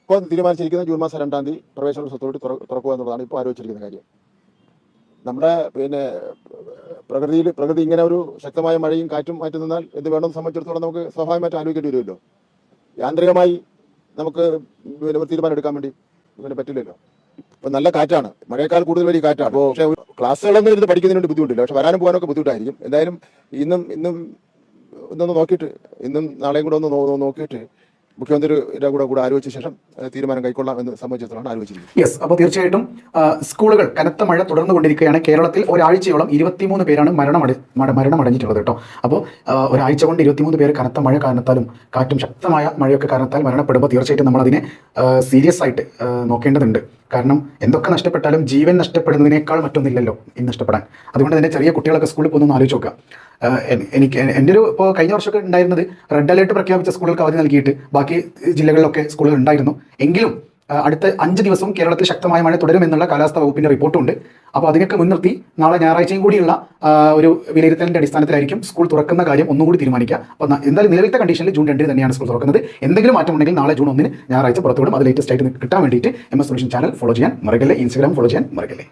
ഇപ്പോൾ തീരുമാനിച്ചിരിക്കുന്നത് ജൂൺ മാസം 2-ാം തീയതി പ്രവേശനോത്സവത്തോട് തുറക്കുക എന്നുള്ളതാണ് ഇപ്പോൾ ആലോചിച്ചിരിക്കുന്ന കാര്യം. നമ്മുടെ പ്രകൃതി ഇങ്ങനെ ഒരു ശക്തമായ മഴയും കാറ്റും മാറ്റി നിന്നാൽ എന്ത് വേണമെന്ന് സംബന്ധിച്ചിടത്തോളം നമുക്ക് സ്വാഭാവികമായിട്ട് ആലോചിക്കേണ്ടി വരുമല്ലോ. യാന്ത്രികമായി നമുക്ക് ഒരു തീരുമാനം എടുക്കാൻ വേണ്ടി പറ്റില്ലല്ലോ. ഇപ്പം നല്ല കാറ്റാണ്, മഴയേക്കാൾ കൂടുതൽ വലിയ കാറ്റാണ്. അപ്പോൾ പക്ഷേ ക്ലാസ്സുകളൊന്നും ഇരുന്ന് പഠിക്കുന്നതിന് വേണ്ടി ബുദ്ധിമുട്ടില്ല, പക്ഷെ വരാനും പോകാനൊക്കെ ബുദ്ധിമുട്ടായിരിക്കും. എന്തായാലും ഇന്നൊന്ന് നോക്കിയിട്ട്, ഇന്നും നാളെയും കൂടെ ഒന്ന് നോക്കിയിട്ട് മുഖ്യമന്ത്രിയുടെ കൂടെ ആലോചിച്ച ശേഷം തീരുമാനം കൈക്കൊള്ളാം എന്ന് സംബന്ധിച്ചിടത്തോളം ആലോചിച്ചിരിക്കുന്നത്. യെസ്, അപ്പോൾ തീർച്ചയായിട്ടും സ്കൂളുകൾ കനത്ത മഴ തുടർന്നുകൊണ്ടിരിക്കുകയാണ്. കേരളത്തിൽ ഒരാഴ്ചയോളം 23 പേരാണ് മരണമടഞ്ഞിട്ടുള്ളത് കേട്ടോ. അപ്പോൾ ഒരാഴ്ച കൊണ്ട് 23 പേര് കനത്ത മഴ കാരണത്താലും കാറ്റും ശക്തമായ മഴയൊക്കെ കാരണത്താൽ മരണപ്പെടുമ്പോൾ തീർച്ചയായിട്ടും നമ്മളതിനെ സീരിയസ് ആയിട്ട് നോക്കേണ്ടതുണ്ട്. കാരണം എന്തൊക്കെ നഷ്ടപ്പെട്ടാലും ജീവൻ നഷ്ടപ്പെടുന്നതിനേക്കാൾ മറ്റൊന്നില്ലല്ലോ ഇന്ന് നഷ്ടപ്പെടാൻ. അതുകൊണ്ട് തന്നെ ചെറിയ കുട്ടികളൊക്കെ സ്കൂളിൽ പോകുന്ന ആലോചിച്ച് നോക്കുക. എൻ്റെ ഇപ്പോൾ കഴിഞ്ഞ വർഷമൊക്കെ ഉണ്ടായിരുന്നത് റെഡ് അലേർട്ട് പ്രഖ്യാപിച്ച സ്കൂളുകൾക്ക് അവധി നൽകിയിട്ട് ബാക്കി ജില്ലകളിലൊക്കെ സ്കൂളുകൾ ഉണ്ടായിരുന്നു. എങ്കിലും അടുത്ത 5 ദിവസവും കേരളത്തിൽ ശക്തമായ മഴ തുടരുമെന്നുള്ള കാലാവസ്ഥാ വകുപ്പിൻ്റെ റിപ്പോർട്ടുണ്ട്. അപ്പോൾ അതിനൊക്കെ മുൻനിർത്തി നാളെ ഞായറാഴ്ചയും കൂടിയുള്ള ഒരു വിലയിരുത്തലിൻ്റെ അടിസ്ഥാനത്തിലായിരിക്കും സ്കൂൾ തുറക്കുന്ന കാര്യം ഒന്നുകൂടി തീരുമാനിക്കുക. അപ്പോൾ എന്തായാലും നിലവിലത്തെ കണ്ടീഷനിൽ ജൂൺ 2 തന്നെയാണ് സ്കൂൾ തുറക്കുന്നത്. എന്തെങ്കിലും മാറ്റം ഉണ്ടെങ്കിൽ നാളെ ജൂൺ 1 ഞായറാഴ്ച പുറത്തുവിടും. അത് ലേറ്റസ്റ്റ് ആയിട്ട് കിട്ടാൻ വേണ്ടിയിട്ട് MS സൊല്യൂഷൻ ചാനൽ ഫോളോ ചെയ്യാൻ മറക്കല്ലേ, ഇൻസ്റ്റാഗ്രാം ഫോളോ ചെയ്യാൻ മറക്കല്ലേ.